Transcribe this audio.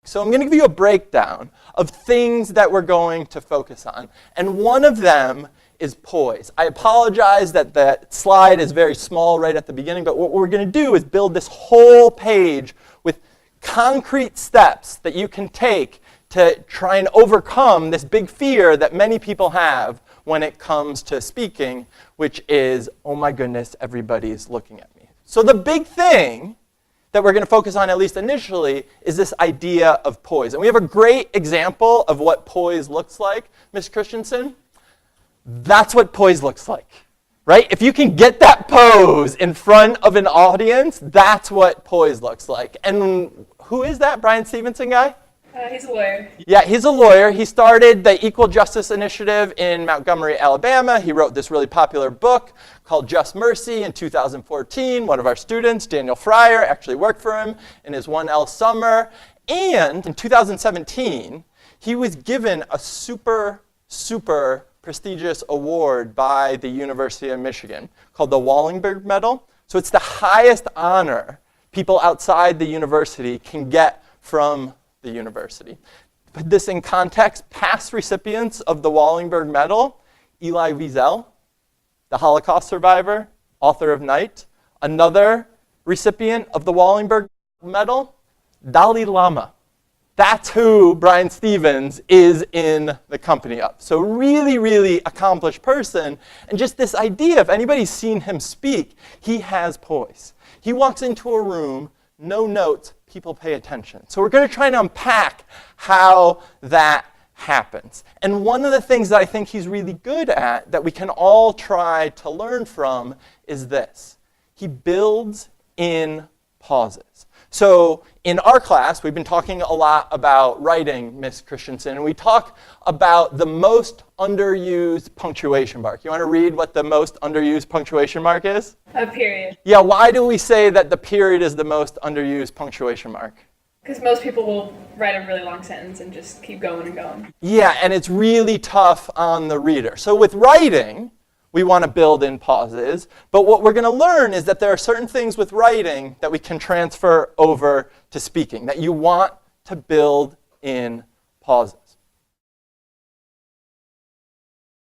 So I'm going to give you a breakdown of things that we're going to focus on. And one of them is poise. I apologize that that slide is very small right at the beginning, but what we're going to do is build this whole page with concrete steps that you can take to try and overcome this big fear that many people have when it comes to speaking, which is, oh my goodness, everybody's looking at me. So the big thing that we're going to focus on, at least initially, is this idea of poise. And we have a great example of what poise looks like. Ms. Christensen, that's what poise looks like, right? If you can get that pose in front of an audience, that's what poise looks like. And who is that Brian Stevenson guy? He's a lawyer. Yeah, he's a lawyer. He started the Equal Justice Initiative in Montgomery, Alabama. He wrote this really popular book called Just Mercy in 2014. One of our students, Daniel Fryer, actually worked for him in his 1L summer. And in 2017, he was given a super prestigious award by the University of Michigan called the Wallingberg Medal. So it's the highest honor people outside the university can get from the university. Put this in context, past recipients of the Wallingberg Medal: Elie Wiesel, the Holocaust survivor, author of Night. Another recipient of the Wallingberg Medal, Dalai Lama. That's who Brian Stevens is in the company of. So really accomplished person. And just this idea, if anybody's seen him speak, he has poise. He walks into a room, no notes, people pay attention. So we're going to try to unpack how that happens. And one of the things that I think he's really good at that we can all try to learn from is this. He builds in pauses. So in our class, we've been talking a lot about writing, Ms. Christensen, and we talk about the most underused punctuation mark. You want to read what the most underused punctuation mark is? A period. Yeah, why do we say that the period is the most underused punctuation mark? Because most people will write a really long sentence and just keep going and going. Yeah, and it's really tough on the reader. So with writing, we want to build in pauses. But what we're going to learn is that there are certain things with writing that we can transfer over to speaking, that you want to build in pauses.